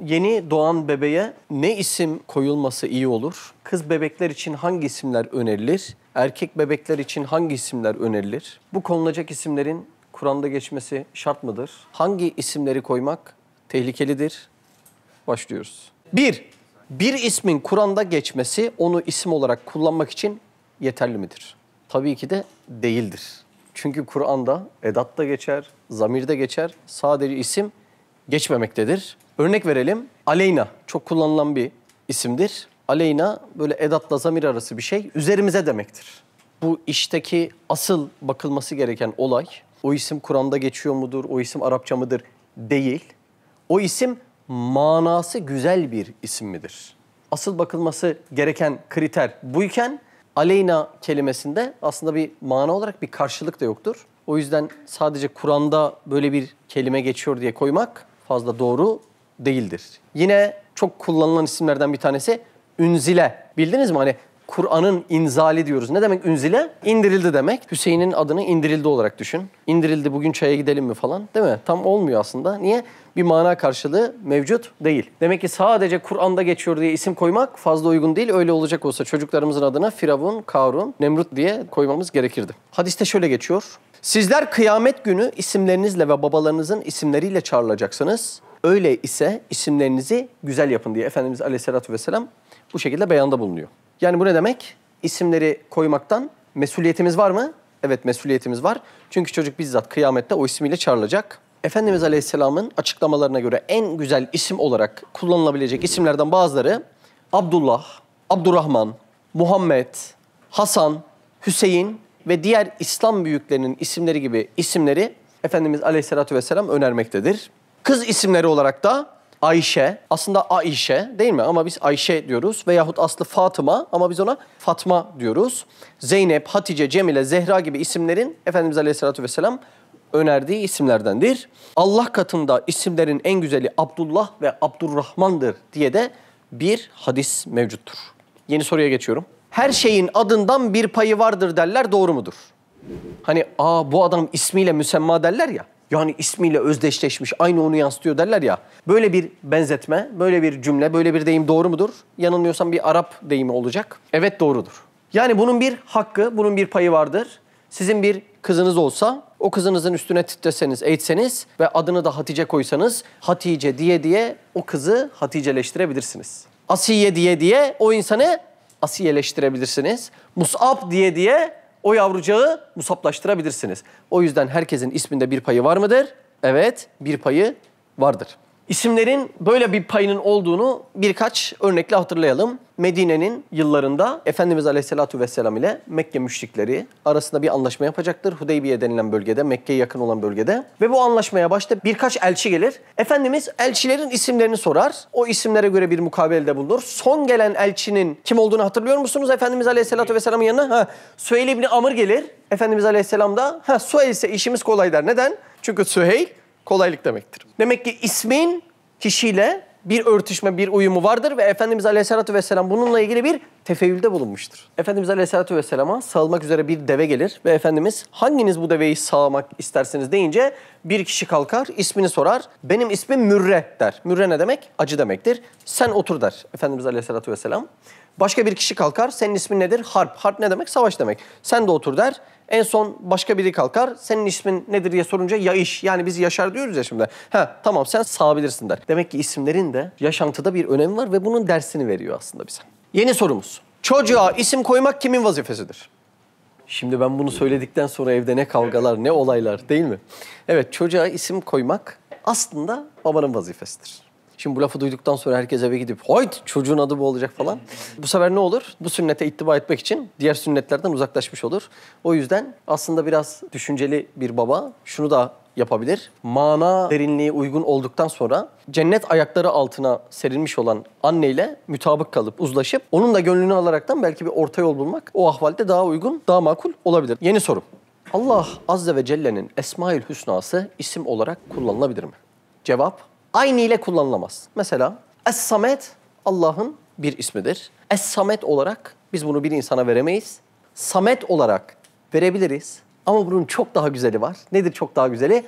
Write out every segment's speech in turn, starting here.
Yeni doğan bebeğe ne isim koyulması iyi olur? Kız bebekler için hangi isimler önerilir? Erkek bebekler için hangi isimler önerilir? Bu konulacak isimlerin Kur'an'da geçmesi şart mıdır? Hangi isimleri koymak tehlikelidir? Başlıyoruz. Bir ismin Kur'an'da geçmesi onu isim olarak kullanmak için yeterli midir? Tabii ki de değildir. Çünkü Kur'an'da edat da geçer, zamir de geçer, sadece isim geçmemektedir. Örnek verelim. Aleyna çok kullanılan bir isimdir. Aleyna böyle edatla zamir arası bir şey. Üzerimize demektir. Bu işteki asıl bakılması gereken olay o isim Kur'an'da geçiyor mudur, o isim Arapça mıdır değil. O isim manası güzel bir isim midir? Asıl bakılması gereken kriter buyken Aleyna kelimesinde aslında bir mana olarak bir karşılık da yoktur. O yüzden sadece Kur'an'da böyle bir kelime geçiyor diye koymak fazla doğru değildir. Yine çok kullanılan isimlerden bir tanesi Ünzile. Bildiniz mi? Hani Kur'an'ın inzali diyoruz. Ne demek ünzile? İndirildi demek. Hüseyin'in adını indirildi olarak düşün. İndirildi, bugün çaya gidelim mi falan, değil mi? Tam olmuyor aslında. Niye? Bir mana karşılığı mevcut değil. Demek ki sadece Kur'an'da geçiyor diye isim koymak fazla uygun değil. Öyle olacak olsa çocuklarımızın adına Firavun, Karun, Nemrut diye koymamız gerekirdi. Hadiste şöyle geçiyor. Sizler kıyamet günü isimlerinizle ve babalarınızın isimleriyle çağrılacaksınız. Öyle ise isimlerinizi güzel yapın diye Efendimiz Aleyhisselatü Vesselam bu şekilde beyanda bulunuyor. Yani bu ne demek? İsimleri koymaktan mesuliyetimiz var mı? Evet, mesuliyetimiz var. Çünkü çocuk bizzat kıyamette o ismiyle çağrılacak. Efendimiz Aleyhisselam'ın açıklamalarına göre en güzel isim olarak kullanılabilecek isimlerden bazıları Abdullah, Abdurrahman, Muhammed, Hasan, Hüseyin ve diğer İslam büyüklerinin isimleri gibi isimleri Efendimiz Aleyhisselatü Vesselam önermektedir. Kız isimleri olarak da Ayşe, aslında Aişe değil mi? Ama biz Ayşe diyoruz veyahut aslı Fatıma ama biz ona Fatma diyoruz. Zeynep, Hatice, Cemile, Zehra gibi isimlerin Efendimiz Aleyhisselatü Vesselam önerdiği isimlerdendir. Allah katında isimlerin en güzeli Abdullah ve Abdurrahman'dır diye de bir hadis mevcuttur. Yeni soruya geçiyorum. Her şeyin adından bir payı vardır derler, doğru mudur? Hani bu adam ismiyle müsemma derler ya. Yani ismiyle özdeşleşmiş, aynı onu yansıtıyor derler ya. Böyle bir benzetme, böyle bir cümle, böyle bir deyim doğru mudur? Yanılmıyorsam bir Arap deyimi olacak. Evet, doğrudur. Yani bunun bir hakkı, bunun bir payı vardır. Sizin bir kızınız olsa, o kızınızın üstüne titreseniz, eğitseniz ve adını da Hatice koysanız, Hatice diye diye o kızı Haticeleştirebilirsiniz. Asiye diye diye o insanı Asiyeleştirebilirsiniz. Mus'ab diye diye o yavrucağı Musablaştırabilirsiniz. O yüzden herkesin isminde bir payı var mıdır? Evet, bir payı vardır. İsimlerin böyle bir payının olduğunu birkaç örnekle hatırlayalım. Medine'nin yıllarında Efendimiz Aleyhisselatü Vesselam ile Mekke müşrikleri arasında bir anlaşma yapacaktır. Hudeybiye denilen bölgede, Mekke'ye yakın olan bölgede. Ve bu anlaşmaya başta birkaç elçi gelir. Efendimiz elçilerin isimlerini sorar. O isimlere göre bir mukabelede bulunur. Son gelen elçinin kim olduğunu hatırlıyor musunuz? Efendimiz Aleyhisselatü Vesselam'ın yanına Süheyl İbni Amr gelir. Efendimiz Aleyhisselam da Süheyl ise işimiz kolay der. Neden? Çünkü Süheyl kolaylık demektir. Demek ki ismin kişiyle bir örtüşme, bir uyumu vardır ve Efendimiz Aleyhisselatü Vesselam bununla ilgili bir tefeyyülde bulunmuştur. Efendimiz Aleyhisselatü Vesselam'a sağılmak üzere bir deve gelir ve Efendimiz hanginiz bu deveyi sağmak istersiniz deyince bir kişi kalkar, ismini sorar. Benim ismim Mürre der. Mürre ne demek? Acı demektir. Sen otur der Efendimiz Aleyhisselatü Vesselam. Başka bir kişi kalkar, senin ismin nedir? Harp. Harp ne demek? Savaş demek. Sen de otur der. En son başka biri kalkar, senin ismin nedir diye sorunca Yaiş. Yani biz Yaşar diyoruz ya şimdi. Tamam sen sağabilirsin der. Demek ki isimlerin de yaşantıda bir önemi var ve bunun dersini veriyor aslında bize. Yeni sorumuz. Çocuğa isim koymak kimin vazifesidir? Şimdi ben bunu söyledikten sonra evde ne kavgalar, ne olaylar değil mi? Evet, çocuğa isim koymak aslında babanın vazifesidir. Şimdi bu lafı duyduktan sonra herkes eve gidip hayt çocuğun adı bu olacak falan. Bu sefer ne olur? Bu sünnete ittiba etmek için diğer sünnetlerden uzaklaşmış olur. O yüzden aslında biraz düşünceli bir baba şunu da yapabilir. Mana derinliği uygun olduktan sonra cennet ayakları altına serilmiş olan anneyle mutabık kalıp uzlaşıp onun da gönlünü alaraktan belki bir orta yol bulmak o ahvalde daha uygun, daha makul olabilir. Yeni soru. Allah Azze ve Celle'nin Esmaül Hüsnası isim olarak kullanılabilir mi? Cevap: aynı ile kullanılamaz. Mesela Es-Samet Allah'ın bir ismidir. Es-Samet olarak biz bunu bir insana veremeyiz. Samet olarak verebiliriz. Ama bunun çok daha güzeli var. Nedir çok daha güzeli?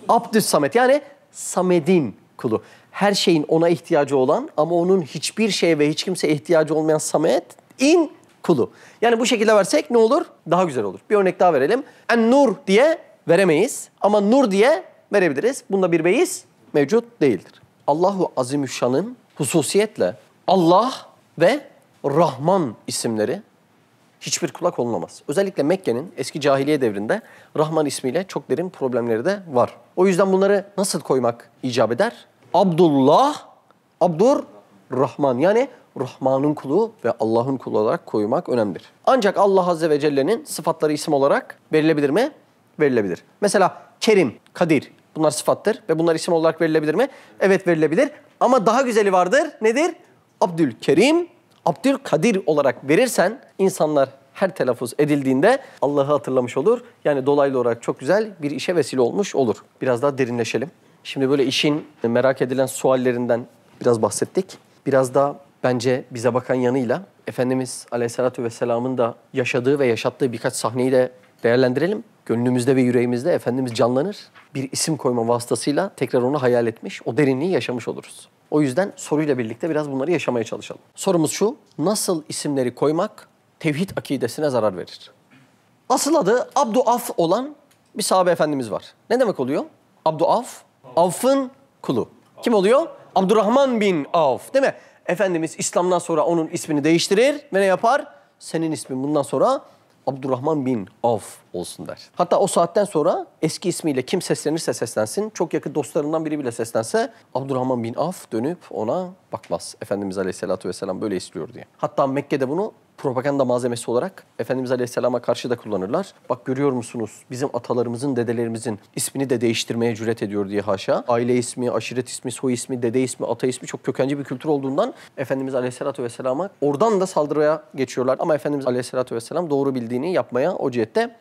Abdüs-Samet, yani Samed'in kulu. Her şeyin ona ihtiyacı olan ama onun hiçbir şeye ve hiç kimseye ihtiyacı olmayan Samet'in kulu. Yani bu şekilde versek ne olur? Daha güzel olur. Bir örnek daha verelim. En-Nur diye veremeyiz ama Nur diye verebiliriz. Bunda bir beis mevcut değildir. Allahu Azimüşşan'ın hususiyetle Allah ve Rahman isimleri hiçbir kula konulmaz. Özellikle Mekke'nin eski cahiliye devrinde Rahman ismiyle çok derin problemleri de var. O yüzden bunları nasıl koymak icap eder? Abdullah, Abdurrahman, yani Rahman'ın kulu ve Allah'ın kulu olarak koymak önemlidir. Ancak Allah Azze ve Celle'nin sıfatları isim olarak verilebilir mi? Verilebilir. Mesela Kerim, Kadir bunlar sıfattır ve bunlar isim olarak verilebilir mi? Evet, verilebilir. Ama daha güzeli vardır. Nedir? Abdülkerim, Abdülkadir olarak verirsen insanlar her telaffuz edildiğinde Allah'ı hatırlamış olur. Yani dolaylı olarak çok güzel bir işe vesile olmuş olur. Biraz daha derinleşelim. Şimdi böyle işin merak edilen suallerinden biraz bahsettik. Biraz da bence bize bakan yanıyla Efendimiz Aleyhisselatü Vesselam'ın da yaşadığı ve yaşattığı birkaç sahneyi de değerlendirelim. Gönlümüzde ve yüreğimizde Efendimiz canlanır. Bir isim koyma vasıtasıyla tekrar onu hayal etmiş, o derinliği yaşamış oluruz. O yüzden soruyla birlikte biraz bunları yaşamaya çalışalım. Sorumuz şu: nasıl isimleri koymak tevhid akidesine zarar verir? Asıl adı Abdüaf olan bir sahabe efendimiz var. Ne demek oluyor? Abdüaf, Avf'ın kulu. Kim oluyor? Abdurrahman bin Avf, değil mi? Efendimiz İslam'dan sonra onun ismini değiştirir ve ne yapar? Senin ismin bundan sonra Abdurrahman bin Avf olsun der. Hatta o saatten sonra eski ismiyle kim seslenirse seslensin, çok yakın dostlarından biri bile seslense Abdurrahman bin Avf dönüp ona bakmaz. Efendimiz Aleyhisselatü Vesselam böyle istiyor diye. Hatta Mekke'de bunu propaganda malzemesi olarak Efendimiz Aleyhisselam'a karşı da kullanırlar. Bak görüyor musunuz? Bizim atalarımızın, dedelerimizin ismini de değiştirmeye cüret ediyor diye haşa. Aile ismi, aşiret ismi, soy ismi, dede ismi, ata ismi çok kökenci bir kültür olduğundan Efendimiz Aleyhisselatü Vesselam'a oradan da saldırıya geçiyorlar. Ama Efendimiz Aleyhisselatü Vesselam doğru bildiğini yapmaya o cihette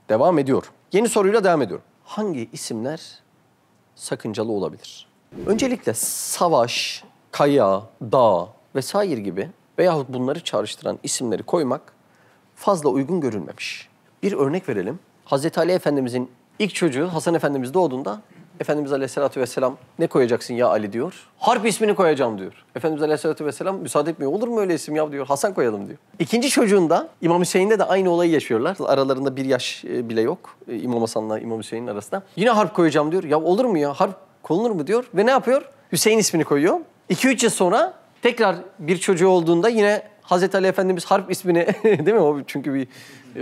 devam ediyor. Yeni soruyla devam ediyorum. Hangi isimler sakıncalı olabilir? Öncelikle savaş, kaya, dağ vesaire gibi veyahut bunları çağrıştıran isimleri koymak fazla uygun görülmemiş. Bir örnek verelim. Hazreti Ali Efendimizin ilk çocuğu Hasan Efendimiz doğduğunda Efendimiz Aleyhisselatü Vesselam ne koyacaksın ya Ali diyor. Harp ismini koyacağım diyor. Efendimiz Aleyhisselatü Vesselam müsaade etmiyor. Olur mu öyle isim ya diyor. Hasan koyalım diyor. İkinci çocuğunda İmam Hüseyin'de de aynı olayı yaşıyorlar. Aralarında bir yaş bile yok. İmam Hasan'la İmam Hüseyin'in arasında. Yine harp koyacağım diyor. Ya olur mu ya, harp konulur mu diyor. Ve ne yapıyor? Hüseyin ismini koyuyor. 2-3 yıl sonra tekrar bir çocuğu olduğunda yine Hazreti Ali Efendimiz harp ismini değil mi? O çünkü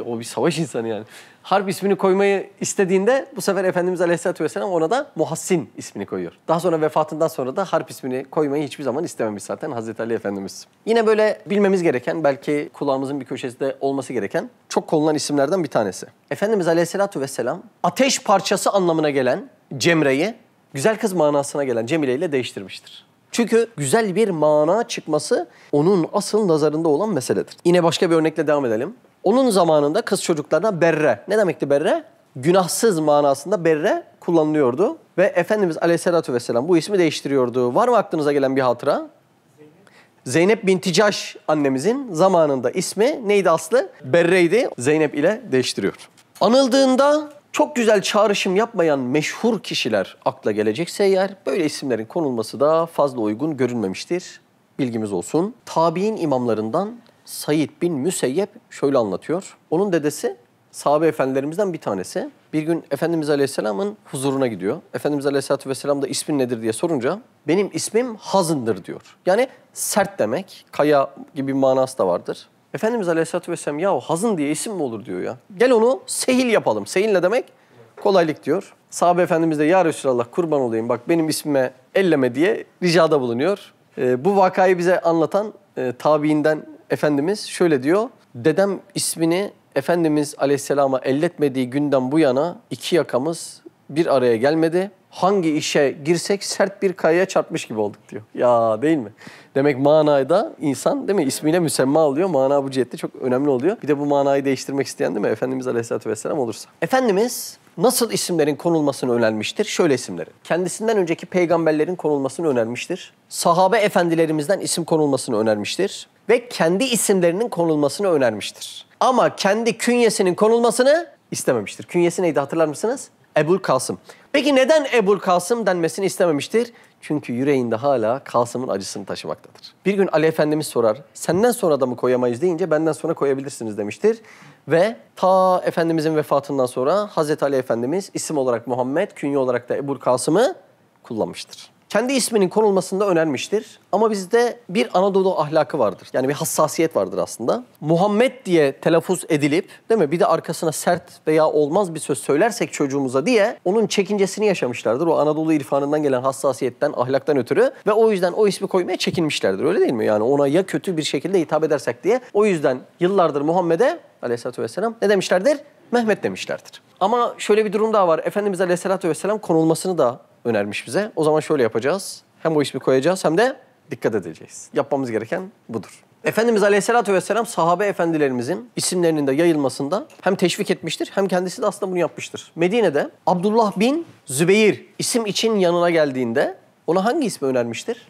o bir savaş insanı yani. Harp ismini koymayı istediğinde bu sefer Efendimiz Aleyhisselatü Vesselam ona da Muhassin ismini koyuyor. Daha sonra vefatından sonra da harp ismini koymayı hiçbir zaman istememiş zaten Hazreti Ali Efendimiz. Yine böyle bilmemiz gereken, belki kulağımızın bir köşesinde olması gereken çok konulan isimlerden bir tanesi. Efendimiz Aleyhisselatü Vesselam ateş parçası anlamına gelen Cemre'yi güzel kız manasına gelen Cemile ile değiştirmiştir. Çünkü güzel bir mana çıkması onun asıl nazarında olan meseledir. Yine başka bir örnekle devam edelim. Onun zamanında kız çocuklarına Berre. Ne demekti Berre? Günahsız manasında Berre kullanılıyordu. Ve Efendimiz Aleyhisselatü Vesselam bu ismi değiştiriyordu. Var mı aklınıza gelen bir hatıra? Zeynep binti Cahş annemizin zamanında ismi neydi aslı? Berre'ydi. Zeynep ile değiştiriyor. Anıldığında çok güzel çağrışım yapmayan meşhur kişiler akla gelecekse eğer böyle isimlerin konulması da fazla uygun görünmemiştir. Bilgimiz olsun. Tabi'in imamlarından Said bin Müseyyep şöyle anlatıyor. Onun dedesi sahabe efendilerimizden bir tanesi. Bir gün Efendimiz Aleyhisselam'ın huzuruna gidiyor. Efendimiz Aleyhisselatü Vesselam da ismin nedir diye sorunca benim ismim Hazın'dır diyor. Yani sert demek, kaya gibi bir manası da vardır. Efendimiz Aleyhisselatü Vesselam ya Hazın diye isim mi olur diyor ya. Gel onu Sehil yapalım. Sehil ne demek? Kolaylık diyor. Sahabe Efendimiz de ya Resulallah kurban olayım bak benim ismime elleme diye ricada bulunuyor. Bu vakayı bize anlatan tabiinden Efendimiz şöyle diyor. Dedem ismini Efendimiz Aleyhisselam'a elletmediği günden bu yana iki yakamız bir araya gelmedi. Hangi işe girsek sert bir kayaya çarpmış gibi olduk diyor. Ya değil mi? Demek manada insan değil mi? İsmiyle müsemma oluyor. Mana bu cihette çok önemli oluyor. Bir de bu manayı değiştirmek isteyen değil mi? Efendimiz Aleyhisselatü Vesselam olursa. Efendimiz nasıl isimlerin konulmasını önermiştir? Şöyle isimlerin. Kendisinden önceki peygamberlerin konulmasını önermiştir. Sahabe efendilerimizden isim konulmasını önermiştir. Ve kendi isimlerinin konulmasını önermiştir. Ama kendi künyesinin konulmasını istememiştir. Künyesi neydi hatırlar mısınız? Ebul Kasım. Peki neden Ebul Kasım denmesini istememiştir? Çünkü yüreğinde hala Kasım'ın acısını taşımaktadır. Bir gün Ali Efendimiz sorar, senden sonra da mı koyamayız deyince benden sonra koyabilirsiniz demiştir. Ve ta Efendimizin vefatından sonra Hazreti Ali Efendimiz isim olarak Muhammed, künye olarak da Ebul Kasım'ı kullanmıştır. Kendi isminin konulmasında önermiştir. Ama bizde bir Anadolu ahlakı vardır. Yani bir hassasiyet vardır aslında. Muhammed diye telaffuz edilip, değil mi? Bir de arkasına sert veya olmaz bir söz söylersek çocuğumuza diye onun çekincesini yaşamışlardır. O Anadolu irfanından gelen hassasiyetten, ahlaktan ötürü ve o yüzden o ismi koymaya çekinmişlerdir. Öyle değil mi? Yani ona ya kötü bir şekilde hitap edersek diye. O yüzden yıllardır Muhammed'e Aleyhisselatü Vesselam ne demişlerdir? Mehmet demişlerdir. Ama şöyle bir durum daha var. Efendimiz Aleyhisselatü Vesselam konulmasını da önermiş bize. O zaman şöyle yapacağız. Hem o ismi koyacağız hem de dikkat edeceğiz. Yapmamız gereken budur. Efendimiz Aleyhisselatü Vesselam sahabe efendilerimizin isimlerinin de yayılmasında hem teşvik etmiştir hem kendisi de aslında bunu yapmıştır. Medine'de Abdullah bin Zübeyir isim için yanına geldiğinde ona hangi ismi önermiştir?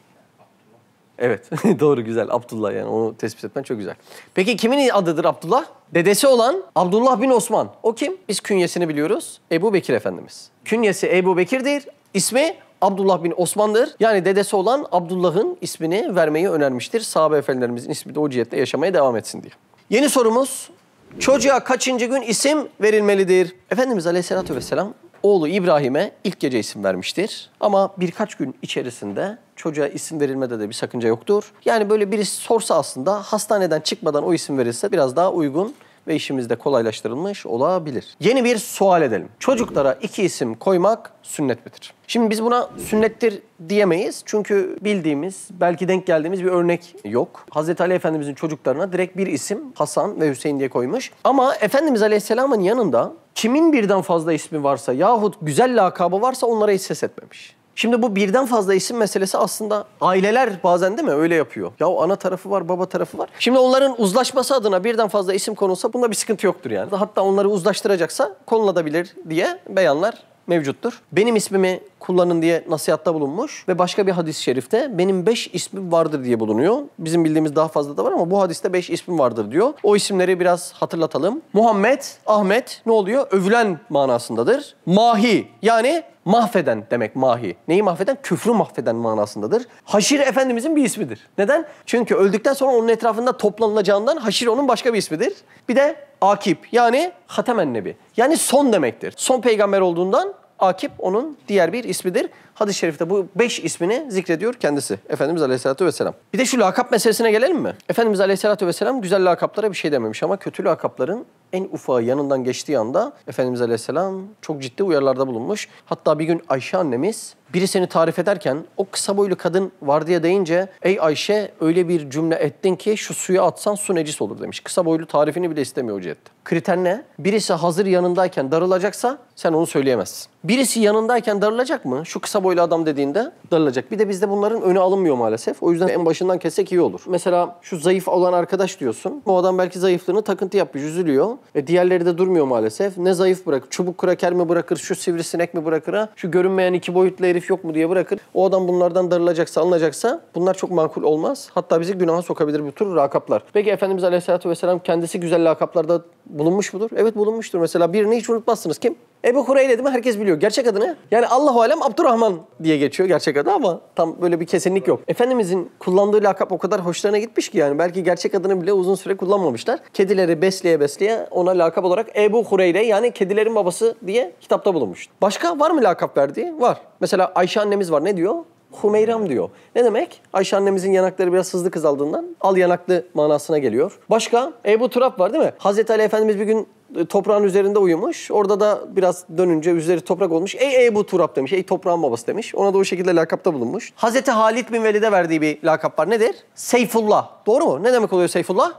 Evet, doğru, güzel. Abdullah, yani onu tespit etmen çok güzel. Peki kimin adıdır Abdullah? Dedesi olan Abdullah bin Osman. O kim? Biz künyesini biliyoruz. Ebu Bekir Efendimiz. Künyesi Ebu Bekir'dir. İsmi Abdullah bin Osman'dır. Yani dedesi olan Abdullah'ın ismini vermeyi önermiştir. Sahabe efendilerimizin ismi de o cihette yaşamaya devam etsin diye. Yeni sorumuz. Çocuğa kaçıncı gün isim verilmelidir? Efendimiz Aleyhisselatü Vesselam oğlu İbrahim'e ilk gece isim vermiştir. Ama birkaç gün içerisinde çocuğa isim verilmede de bir sakınca yoktur. Yani böyle birisi sorsa aslında hastaneden çıkmadan o isim verilse biraz daha uygun ve işimiz de kolaylaştırılmış olabilir. Yeni bir sual edelim. Çocuklara 2 isim koymak sünnet midir? Şimdi biz buna sünnettir diyemeyiz. Çünkü bildiğimiz, belki denk geldiğimiz bir örnek yok. Hazreti Ali Efendimizin çocuklarına direkt bir isim Hasan ve Hüseyin diye koymuş. Ama Efendimiz Aleyhisselam'ın yanında kimin birden fazla ismi varsa yahut güzel lakabı varsa onlara hiç ses etmemiş. Şimdi bu birden fazla isim meselesi aslında aileler bazen, değil mi, öyle yapıyor. Ya ana tarafı var, baba tarafı var. Şimdi onların uzlaşması adına birden fazla isim konulsa bunda bir sıkıntı yoktur yani. Hatta onları uzlaştıracaksa konulabilir diye beyanlar mevcuttur. Benim ismimi kullanın diye nasihatta bulunmuş ve başka bir hadis-i şerifte benim 5 ismim vardır diye bulunuyor. Bizim bildiğimiz daha fazla da var ama bu hadiste 5 ismim vardır diyor. O isimleri biraz hatırlatalım. Muhammed, Ahmet ne oluyor? Övülen manasındadır. Mahi, yani mahveden demek mahi. Neyi mahveden? Küfrü mahveden manasındadır. Haşir Efendimizin bir ismidir. Neden? Çünkü öldükten sonra onun etrafında toplanılacağından haşir onun başka bir ismidir. Bir de Akip, yani Hatemen Nebi. Yani son demektir. Son peygamber olduğundan Akip onun diğer bir ismidir. Hadis-i şerifte bu 5 ismini zikrediyor kendisi. Efendimiz Aleyhisselatü Vesselam. Bir de şu lakap meselesine gelelim mi? Efendimiz Aleyhisselatü Vesselam güzel lakaplara bir şey dememiş ama kötü lakapların en ufağı yanından geçtiği anda Efendimiz Aleyhisselam çok ciddi uyarılarda bulunmuş. Hatta bir gün Ayşe annemiz birisini tarif ederken o kısa boylu kadın var diye deyince ey Ayşe öyle bir cümle ettin ki şu suya atsan su necis olur demiş. Kısa boylu tarifini bile istemiyor o cihette. Kriter ne? Birisi hazır yanındayken darılacaksa sen onu söyleyemezsin. Birisi yanındayken darılacak mı? Şu kısa boylu adam dediğinde darılacak. Bir de bizde bunların önü alınmıyor maalesef. O yüzden en başından kessek iyi olur. Mesela şu zayıf olan arkadaş diyorsun. O adam belki zayıflığını takıntı yapmış, üzülüyor. Diğerleri de durmuyor maalesef. Ne zayıf bırakır? Çubuk kraker mi bırakır? Şu sivrisinek mi bırakır? Ha? Şu görünmeyen 2 boyutlu herif yok mu diye bırakır. O adam bunlardan darılacaksa, alınacaksa bunlar çok makul olmaz. Hatta bizi günaha sokabilir bu tür lakaplar. Peki Efendimiz Aleyhisselatü Vesselam kendisi güzel lakaplarda bulunmuş mudur? Evet, bulunmuştur. Mesela birini hiç unutmazsınız. Kim? Ebu Hureyre değil mi? Herkes biliyor. Gerçek adı ne? Yani Allahu alem Abdurrahman diye geçiyor gerçek adı ama tam böyle bir kesinlik yok. Efendimizin kullandığı lakap o kadar hoşlarına gitmiş ki yani belki gerçek adını bile uzun süre kullanmamışlar. Kedileri besleye besleye ona lakap olarak Ebu Hureyre, yani kedilerin babası diye kitapta bulunmuş. Başka var mı lakap verdiği? Var. Mesela Ayşe annemiz var. Ne diyor? Hümeyram diyor. Ne demek? Ayşe annemizin yanakları biraz hızlı kızaldığından al yanaklı manasına geliyor. Başka? Ebu Turab var değil mi? Hazreti Ali Efendimiz bir gün toprağın üzerinde uyumuş. Orada da biraz dönünce üzeri toprak olmuş. Ey Ebu Turab demiş. Ey toprağın babası demiş. Ona da o şekilde lakapta bulunmuş. Hazreti Halid bin Velid'e verdiği bir lakap var. Nedir? Seyfullah. Doğru mu? Ne demek oluyor Seyfullah?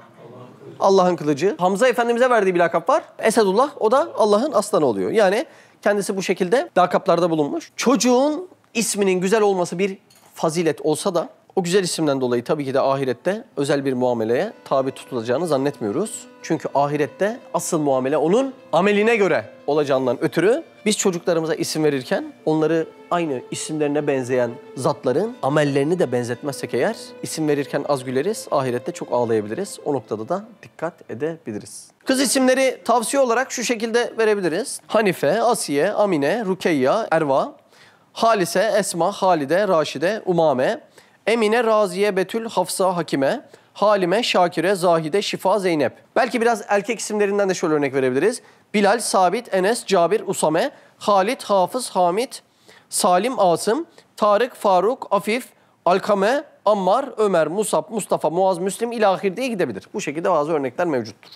Allah'ın kılıcı. Hamza Efendimiz'e verdiği bir lakap var. Esedullah. O da Allah'ın aslanı oluyor. Yani kendisi bu şekilde lakaplarda bulunmuş. Çocuğun isminin güzel olması bir fazilet olsa da O güzel isimden dolayı tabii ki de ahirette özel bir muameleye tabi tutulacağını zannetmiyoruz. Çünkü ahirette asıl muamele onun ameline göre olacağından ötürü biz çocuklarımıza isim verirken onları aynı isimlerine benzeyen zatların amellerini de benzetmezsek eğer isim verirken az güleriz, ahirette çok ağlayabiliriz. O noktada da dikkat edebiliriz. Kız isimleri tavsiye olarak şu şekilde verebiliriz. Hanife, Asiye, Amine, Rukeyya, Erva, Halise, Esma, Halide, Raşide, Umame, Emine, Raziye, Betül, Hafsa, Hakime, Halime, Şakire, Zahide, Şifa, Zeynep. Belki biraz erkek isimlerinden de şöyle örnek verebiliriz. Bilal, Sabit, Enes, Cabir, Usame, Halit, Hafız, Hamit, Salim, Asım, Tarık, Faruk, Afif, Alkame, Ammar, Ömer, Musab, Mustafa, Muaz, Müslim ilahir diye gidebilir. Bu şekilde bazı örnekler mevcuttur.